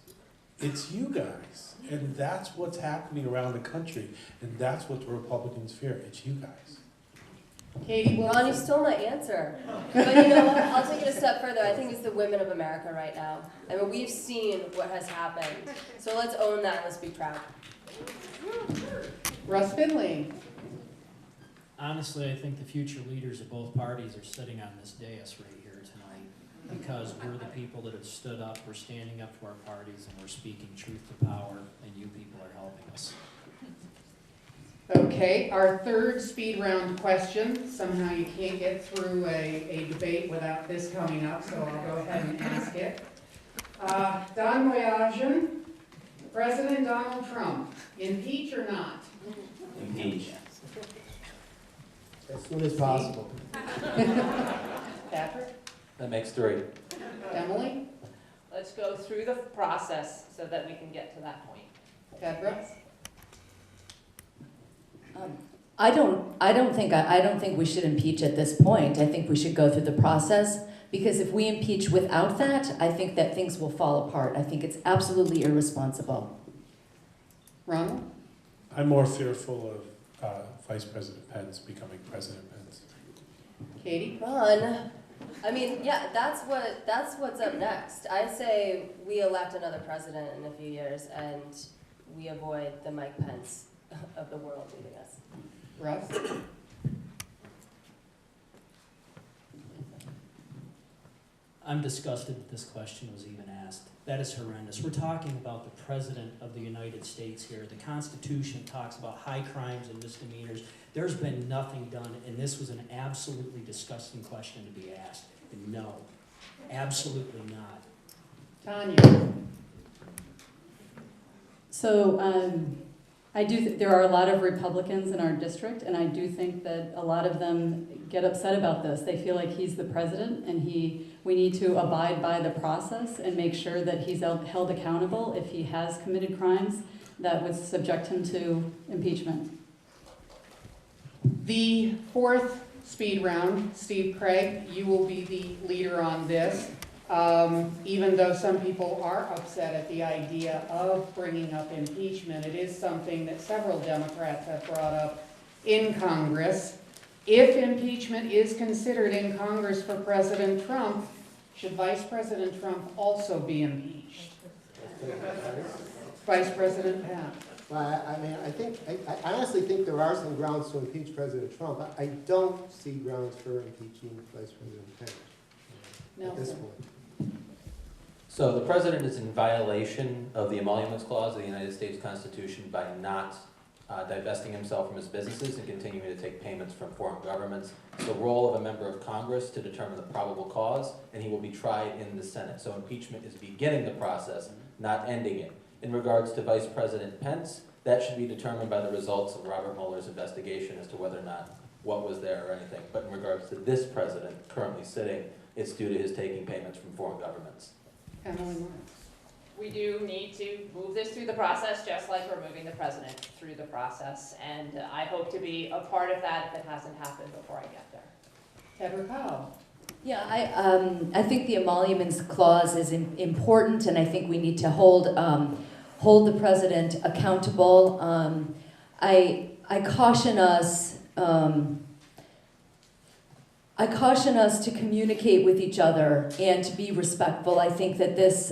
It's you guys. And that's what's happening around the country. And that's what the Republicans fear. It's you guys. Katie Wilson. Ron, you stole my answer. But you know what? I'll take it a step further. I think it's the women of America right now. I mean, we've seen what has happened. So let's own that and let's be proud. Russ Finley. Honestly, I think the future leaders of both parties are sitting on this dais right here tonight because we're the people that have stood up, we're standing up to our parties, and we're speaking truth to power, and you people are helping us. Okay, our third speed round question. Somehow you can't get through a debate without this coming up, so I'll go ahead and ask it. Don Boyajian, President Donald Trump, impeach or not? Impeach. As soon as possible. Patrick? That makes 3. Emily? Let's go through the process so that we can get to that point. Deborah? I don't think we should impeach at this point. I think we should go through the process, because if we impeach without that, I think that things will fall apart. I think it's absolutely irresponsible. Ronald? I'm more fearful of Vice President Pence becoming President Pence. Katie? Ron, I mean, yeah, that's what's up next. I say we elect another president in a few years and we avoid the Mike Pence of the world leading us. Russ? I'm disgusted that this question was even asked. That is horrendous. We're talking about the President of the United States here. The Constitution talks about high crimes and misdemeanors. There's been nothing done, and this was an absolutely disgusting question to be asked. And no, absolutely not. Tanya? So there are a lot of Republicans in our district, and I do think that a lot of them get upset about this. They feel like he's the president, and we need to abide by the process and make sure that he's held accountable if he has committed crimes that would subject him to impeachment. The fourth speed round, Steve Craig, you will be the leader on this. Even though some people are upset at the idea of bringing up impeachment, it is something that several Democrats have brought up in Congress. If impeachment is considered in Congress for President Trump, should Vice President Trump also be impeached? Vice President Pat. Well, I honestly think there are some grounds to impeach President Trump. I don't see grounds for impeaching Vice President Pence at this point. So the president is in violation of the Emoluments Clause of the United States Constitution by not divesting himself from his businesses and continuing to take payments from foreign governments. It's the role of a member of Congress to determine the probable cause, and he will be tried in the Senate. So impeachment is beginning the process, not ending it. In regards to Vice President Pence, that should be determined by the results of Robert Mueller's investigation as to whether or not what was there or anything. But in regards to this president currently sitting, it's due to his taking payments from foreign governments. Emily Marks. We do need to move this through the process, just like we're moving the president through the process. And I hope to be a part of that if it hasn't happened before I get there. Deborah Powell. Yeah, I think the emoluments clause is important, and I think we need to hold the president accountable. I caution us. I caution us to communicate with each other and to be respectful. I think that this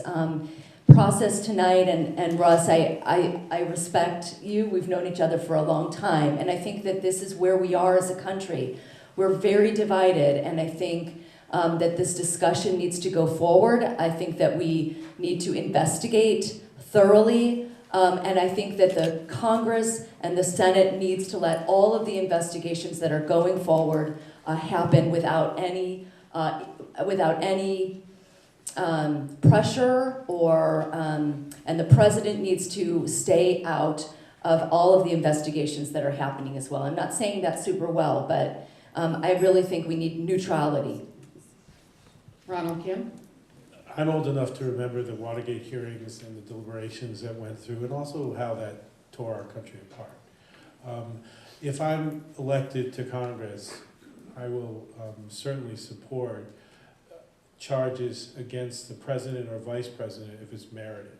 process tonight, and Russ, I respect you. We've known each other for a long time, and I think that this is where we are as a country. We're very divided, and I think that this discussion needs to go forward. I think that we need to investigate thoroughly, and I think that the Congress and the Senate needs to let all of the investigations that are going forward happen without any pressure, or and the president needs to stay out of all of the investigations that are happening as well. I'm not saying that super well, but I really think we need neutrality. Ronald Kim. I'm old enough to remember the Watergate hearings and the deliberations that went through, and also how that tore our country apart. If I'm elected to Congress, I will certainly support charges against the president or vice president if it's merited,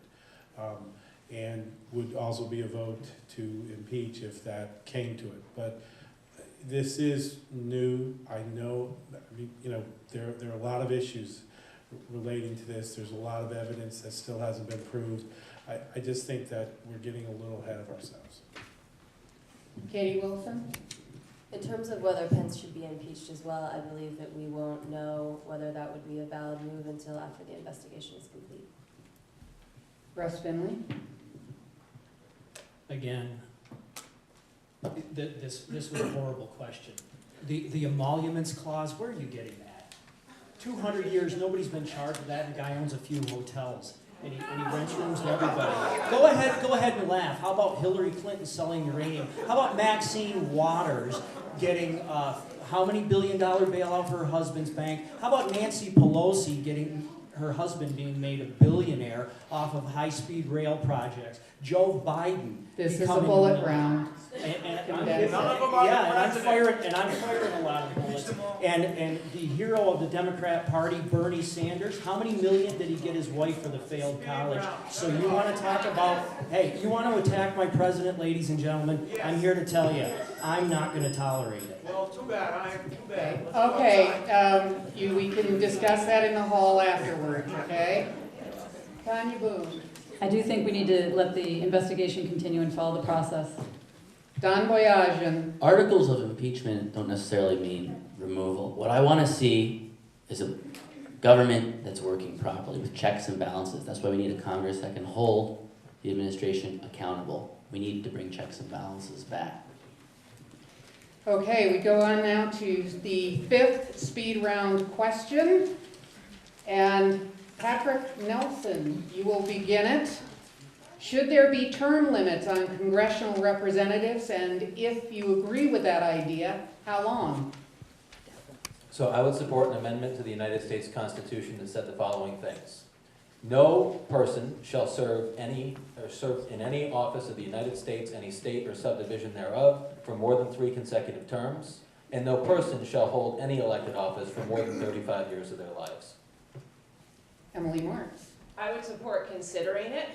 and would also be a vote to impeach if that came to it. But this is new. I know, there are a lot of issues relating to this. There's a lot of evidence that still hasn't been proved. I just think that we're getting a little ahead of ourselves. Katie Wilson. In terms of whether Pence should be impeached as well, I believe that we won't know whether that would be a valid move until after the investigation is complete. Russ Finley. Again, this was a horrible question. The emoluments clause, where are you getting that? 200 years, nobody's been charged with that. The guy owns a few hotels, and he rents rooms to everybody. Go ahead and laugh. How about Hillary Clinton selling uranium? How about Maxine Waters getting how many billion-dollar bailout for her husband's bank? How about Nancy Pelosi getting her husband being made a billionaire off of high-speed rail projects? Joe Biden. This is a bullet round. I'm firing a lot of bullets. And the hero of the Democrat Party, Bernie Sanders, how many million did he get his wife for the failed college? So you want to talk about, hey, you want to attack my president, ladies and gentlemen? I'm here to tell you, I'm not going to tolerate it. Well, too bad, too bad. Okay, we can discuss that in the hall afterwards, okay? Tanya Boone. I do think we need to let the investigation continue and follow the process. Don Boyajian. Articles of impeachment don't necessarily mean removal. What I want to see is a government that's working properly with checks and balances. That's why we need a Congress that can hold the administration accountable. We need to bring checks and balances back. Okay, we go on now to the fifth speed round question. And Patrick Nelson, you will begin it. Should there be term limits on congressional representatives, and if you agree with that idea, how long? So I would support an amendment to the United States Constitution that said the following things. No person shall serve in any office of the United States, any state or subdivision thereof, for more than 3 consecutive terms, and no person shall hold any elected office for more than 35 years of their lives. Emily Marks. I would support considering it,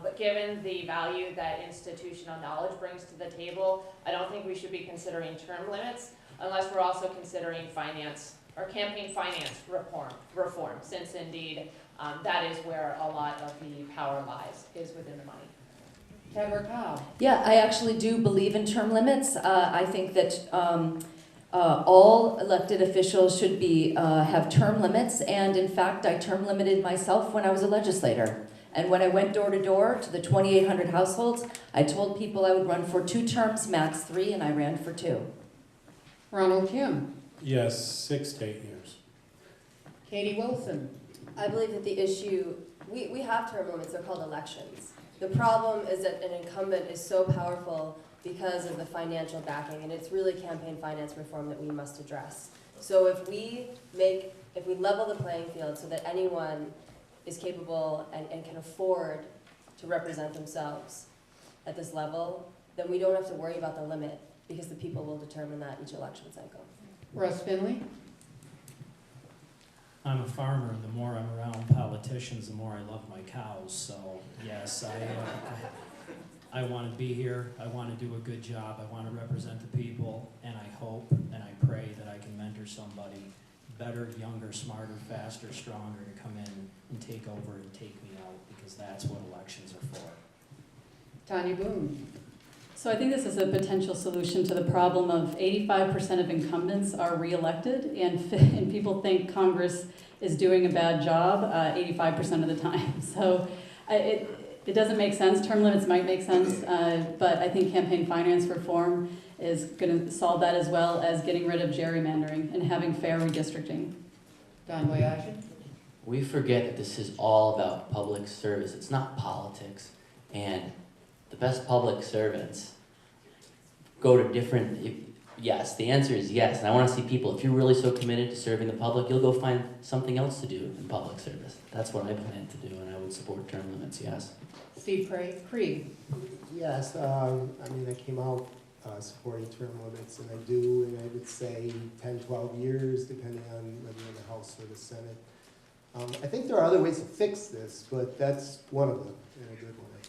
but given the value that institutional knowledge brings to the table, I don't think we should be considering term limits unless we're also considering finance or campaign finance reform, since indeed that is where a lot of the power lies, is within the money. Deborah Cobb. Yeah, I actually do believe in term limits. I think that all elected officials should be have term limits, and in fact, I term limited myself when I was a legislator. And when I went door to door to the 2,800 households, I told people I would run for 2 terms, max 3, and I ran for 2. Ronald Kim. Yes, 6 to 8 years. Katie Wilson. I believe that the issue, we have term limits, they're called elections. The problem is that an incumbent is so powerful because of the financial backing, and it's really campaign finance reform that we must address. So if we level the playing field so that anyone is capable and can afford to represent themselves at this level, then we don't have to worry about the limit, because the people will determine that each election cycle. Russ Finley. I'm a farmer, and the more I'm around politicians, the more I love my cows. So yes, I want to be here. I want to do a good job. I want to represent the people, and I hope and I pray that I can mentor somebody better, younger, smarter, faster, stronger to come in and take over and take me out, because that's what elections are for. Tanya Boone. So I think this is a potential solution to the problem of 85% of incumbents are reelected, and people think Congress is doing a bad job 85% of the time. So it doesn't make sense. Term limits might make sense, but I think campaign finance reform is going to solve that, as well as getting rid of gerrymandering and having fair redistricting. Don Boyajian. We forget that this is all about public service. It's not politics. And the best public servants go to different, yes, the answer is yes. And I want to see people, if you're really so committed to serving the public, you'll go find something else to do in public service. That's what I plan to do, and I would support term limits, yes. Steve Krieg. Yes, I mean, I came out supporting term limits, and I do, and I would say 10, 12 years, depending on whether you're in the House or the Senate. I think there are other ways to fix this, but that's one of them, and a good one, I